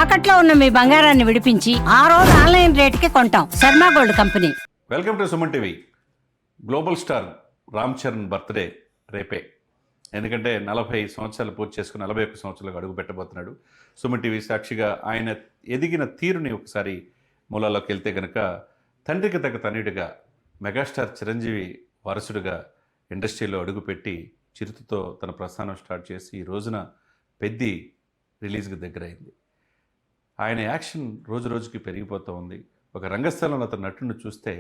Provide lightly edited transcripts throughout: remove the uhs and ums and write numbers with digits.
తాకట్లో ఉన్న మీ బంగారాన్ని విడిపించి ఆ రోజు ఆన్లైన్ రేటుకి కొంటాం. Sharma gold company. Welcome to Suman TV. Global star Ram Charan birthday రేపే. ఎందుకంటే 40 సంవత్సరాలు పూర్తి చేసుకుని 41 సంవత్సరాలకు అడుగు పెట్టబోతున్నాడు. సుమన్ టీవీ సాక్షిగా ఆయన ఎదిగిన తీరుని ఒకసారి మూలాల్లోకి వెళ్తే కనుక తండ్రికి తగ్గ తనయుడిగా మెగాస్టార్ చిరంజీవి వారసుడిగా ఇండస్ట్రీలో అడుగుపెట్టి చిరుతతో తన ప్రస్థానం స్టార్ట్ చేసి ఈ రోజున పెద్ది రిలీజ్కి దగ్గరైంది. ఆయన యాక్షన్ రోజు రోజుకి పెరిగిపోతూ ఉంది. ఒక రంగస్థలంలో అతని నటుని చూస్తే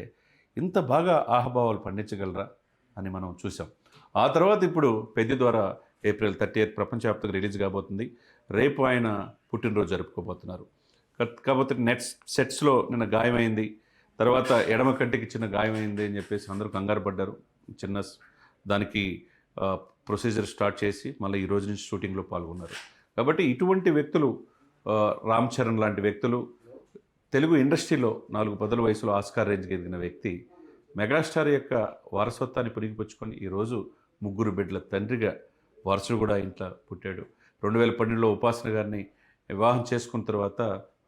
ఇంత బాగా ఆహభావాలు పండించగలరా అని మనం చూసాం. ఆ తర్వాత ఇప్పుడు పెద్ది ద్వారా ఏప్రిల్ 30 ప్రపంచవ్యాప్తంగా రిలీజ్ కాబోతుంది. రేపు ఆయన పుట్టినరోజు జరుపుకోబోతున్నారు. కాకపోతే నెట్ సెట్స్లో నిన్న గాయమైంది, తర్వాత ఎడమ కంటికి చిన్న గాయమైంది అని చెప్పేసి అందరూ కంగారు పడ్డారు. దానికి ప్రొసీజర్ స్టార్ట్ చేసి మళ్ళీ ఈ రోజు నుంచి షూటింగ్లో పాల్గొన్నారు. కాబట్టి ఇటువంటి వ్యక్తులు, రామ్ చరణ్ లాంటి వ్యక్తులు, తెలుగు ఇండస్ట్రీలో 4 పదుల వయసులో ఆస్కార్ రేంజ్కి ఎదిగిన వ్యక్తి మెగాస్టార్ యొక్క వారసత్వాన్ని పురిగిపుచ్చుకొని ఈరోజు 3 బిడ్డల తండ్రిగా వారసుడు కూడా ఇంట్లో పుట్టాడు. 2012లో ఉపాసన గారిని వివాహం చేసుకున్న తర్వాత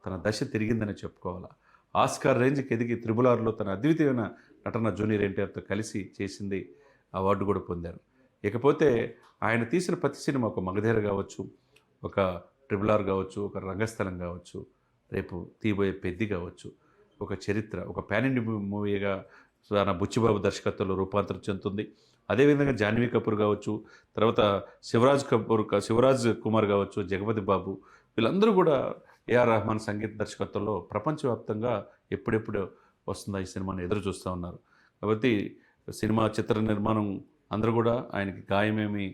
తన దశ తిరిగిందని చెప్పుకోవాలి. ఆస్కార్ రేంజ్కి ఎదిగి త్రిబుల్-ఆర్లో తన అద్వితీయమైన నటన జూనియర్ ఎన్టీఆర్తో కలిసి చేసింది, అవార్డు కూడా పొందారు. ఇకపోతే ఆయన తీసిన ప్రతి సినిమా, ఒక మగధీర కావచ్చు, ఒక ట్రిబుల్-ఆర్ కావచ్చు, ఒక రంగస్థలం కావచ్చు, రేపు తీయబోయే పెద్ది కావచ్చు, ఒక చరిత్ర, ఒక పాన్ ఇండియా మూవీగా తన బుచ్చిబాబు దర్శకత్వంలో రూపాంతరం చెందుతుంది. అదేవిధంగా జాన్వీ కపూర్ కావచ్చు, తర్వాత శివరాజ్ కుమార్ కావచ్చు, జగపతి బాబు, వీళ్ళందరూ కూడా ఏఆర్ రెహమాన్ సంగీత దర్శకత్వంలో ప్రపంచవ్యాప్తంగా ఎప్పుడెప్పుడు వస్తుందా ఈ సినిమాని ఎదురు చూస్తూ ఉన్నారు. కాబట్టి సినిమా చిత్ర నిర్మాణం అందరూ కూడా ఆయనకి గాయమేమి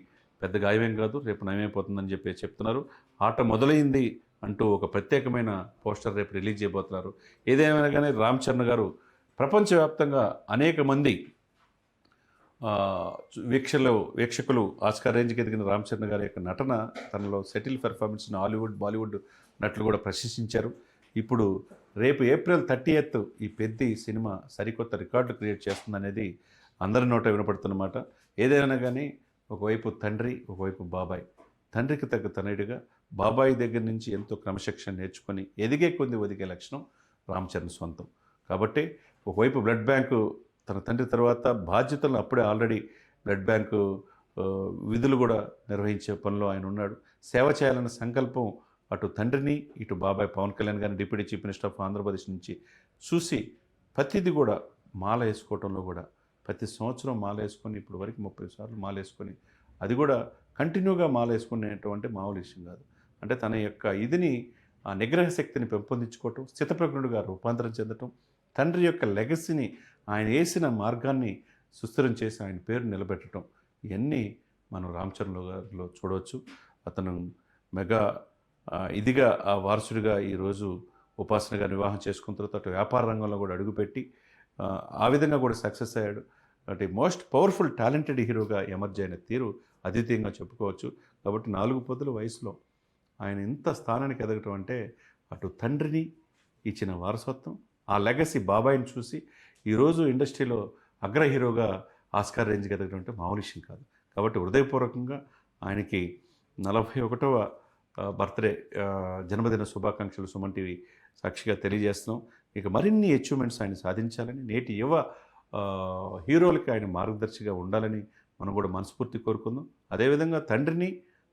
పెద్ద గాయమేం కాదు, రేపు నయమైపోతుందని చెప్పి చెప్తున్నారు. ఆట మొదలైంది అంటూ ఒక ప్రత్యేకమైన పోస్టర్ రేపు రిలీజ్ చేయబోతున్నారు. ఏదేమైనా కానీ రామ్ చరణ్ గారు ప్రపంచవ్యాప్తంగా అనేక మంది వీక్షకులు ఆస్కార్ రేంజ్కి ఎదిగిన రామ్ చరణ్ గారి యొక్క నటన, తనలో సెటిల్ పెర్ఫార్మెన్స్ని హాలీవుడ్, బాలీవుడ్ నటులు కూడా ప్రశంసించారు. ఇప్పుడు రేపు ఏప్రిల్ 30 ఈ పెద్ది సినిమా సరికొత్త రికార్డు క్రియేట్ చేస్తుందనేది అందరి నోట వినపడుతున్నమాట. ఏదైనా కానీ ఒకవైపు తండ్రి, ఒకవైపు బాబాయ్. తండ్రికి తగ్గ తనయుడిగా బాబాయ్ దగ్గర నుంచి ఎంతో క్రమశిక్షణ నేర్చుకొని ఎదిగే కొద్ది ఒదిగే లక్షణం రామ్ చరణ్ సొంతం. కాబట్టి ఒకవైపు బ్లడ్ బ్యాంకు తన తండ్రి తర్వాత బాధ్యతలను అప్పుడే ఆల్రెడీ బ్లడ్ బ్యాంకు విధులు కూడా నిర్వహించే పనిలో ఆయన ఉన్నాడు. సేవ చేయాలన్న సంకల్పం అటు తండ్రిని, ఇటు బాబాయ్ పవన్ కళ్యాణ్ గారిని deputy chief minister of Andhra Pradesh నుంచి చూసి ప్రతిదీ కూడా మాల వేసుకోవటంలో కూడా ప్రతి సంవత్సరం మాల వేసుకొని ఇప్పుడు వరకు 30 సార్లు మాల వేసుకొని, అది కూడా కంటిన్యూగా మాల వేసుకునేటువంటి మామూలు విషయం కాదు. అంటే తన యొక్క ఇదిని, ఆ నిగ్రహ శక్తిని పెంపొందించుకోవటం, స్థితప్రజ్ఞుడిగా రూపాంతరం చెందటం, తండ్రి యొక్క లెగసీని, ఆయన వేసిన మార్గాన్ని సుస్థిరం చేసి ఆయన పేరు నిలబెట్టడం, ఇవన్నీ మనం రామ్ చరణ్ గారిలో చూడవచ్చు. అతను మెగా ఇదిగా ఆ వారసుడిగా ఈరోజు ఉపాసన గారిని వివాహం చేసుకున్న తర్వాత అటు వ్యాపార రంగంలో కూడా అడుగుపెట్టి ఆ విధంగా కూడా సక్సెస్ అయ్యాడు. అంటే మోస్ట్ పవర్ఫుల్ టాలెంటెడ్ హీరోగా ఎమర్జ్ అయిన తీరు అద్వితీయంగా చెప్పుకోవచ్చు. కాబట్టి 4 పదుల వయసులో ఆయన ఇంత స్థానానికి ఎదగటం అంటే అటు తండ్రిని ఇచ్చిన వారసత్వం, ఆ లెగసీ బాబాయిని చూసి ఈరోజు ఇండస్ట్రీలో అగ్ర హీరోగా ఆస్కార్ రేంజ్కి ఎదగడం అంటే మామూలు విషయం కాదు. కాబట్టి హృదయపూర్వకంగా ఆయనకి 41వ బర్త్డే జన్మదిన శుభాకాంక్షలు సుమన్ టీవీ సాక్షిగా తెలియజేస్తున్నాం. ఇక మరిన్ని అచీవ్మెంట్స్ ఆయన సాధించాలని, నేటి యువ హీరోలకి ఆయన మార్గదర్శిగా ఉండాలని మనం కూడా మనస్ఫూర్తి కోరుకుందాం. అదేవిధంగా తండ్రిని,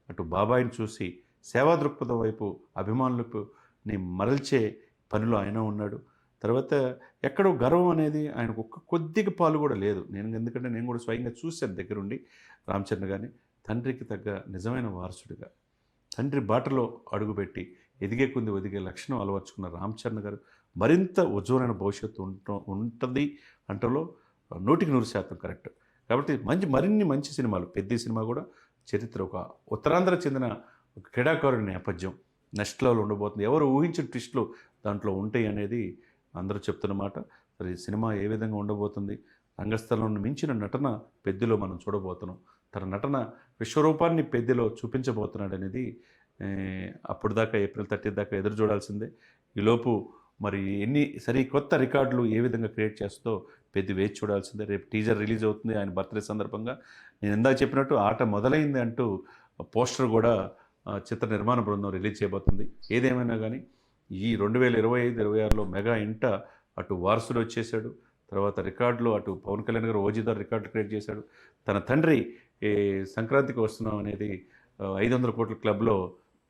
అటు బాబాయిని చూసి సేవా దృక్పథం వైపు అభిమానులకు మరల్చే పనిలో ఆయన ఉన్నాడు. తర్వాత ఎక్కడో గర్వం అనేది ఆయనకు కొద్దిగా పాలు కూడా లేదు. ఎందుకంటే నేను కూడా స్వయంగా చూశాను దగ్గరుండి రామ్ చరణ్ గారిని. తండ్రికి తగ్గ నిజమైన వారసుడిగా తండ్రి బాటలో అడుగుపెట్టి ఎదిగే కొద్ది ఒదిగే లక్షణం అలవర్చుకున్న రామ్ చరణ్ గారు మరింత ఉజ్వలమైన భవిష్యత్తు ఉంటుంది అంటలో 100% కరెక్ట్. కాబట్టి మరిన్ని మంచి సినిమాలు, పెద్ద సినిమా కూడా చరిత్ర, ఒక ఉత్తరాంధ్ర చెందిన ఒక క్రీడాకారుడి నేపథ్యం నెక్స్ట్ లెవెల్ ఉండబోతుంది. ఎవరు ఊహించిన ట్విస్టులు దాంట్లో ఉంటాయి అనేది అందరూ చెప్తున్నమాట. మరి సినిమా ఏ విధంగా ఉండబోతుంది, రంగస్థలంలో మించిన నటన పెద్దిలో మనం చూడబోతున్నాం. తన నటన విశ్వరూపాన్ని పెద్దిలో చూపించబోతున్నాడు అనేది అప్పుడు దాకా ఏప్రిల్ 30 దాకా ఎదురు చూడాల్సిందే. ఈలోపు మరి కొత్త రికార్డులు ఏ విధంగా క్రియేట్ చేస్తుందో పెద్ది వేచి చూడాల్సిందే. రేపు టీజర్ రిలీజ్ అవుతుంది ఆయన బర్త్డే సందర్భంగా. నేను ఇందాక చెప్పినట్టు ఆట మొదలైంది అంటూ పోస్టర్ కూడా చిత్ర నిర్మాణ బృందం రిలీజ్ చేయబోతుంది. ఏదేమైనా కానీ ఈ 2025-26లో మెగా ఇంట అటు వారసుడు వచ్చేసాడు, తర్వాత రికార్డులో అటు పవన్ కళ్యాణ్ గారు ఓజీదార్ రికార్డు క్రియేట్ చేశాడు. తన తండ్రి ఈ సంక్రాంతికి వస్తున్నాం అనేది 500 కోట్ల క్లబ్లో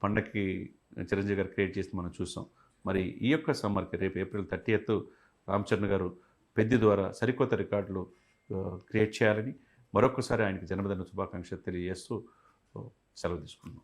పండక్కి చిరంజీవి గారు క్రియేట్ చేసి మనం చూసాం. మరి ఈ యొక్క సమ్మర్కి రేపు ఏప్రిల్ 30th రామ్ చరణ్ గారు పెద్ది ద్వారా సరికొత్త రికార్డులు క్రియేట్ చేయాలని మరొకసారి ఆయనకి జన్మదిన శుభాకాంక్షలు తెలియజేస్తూ సెలవు తీసుకున్నాం.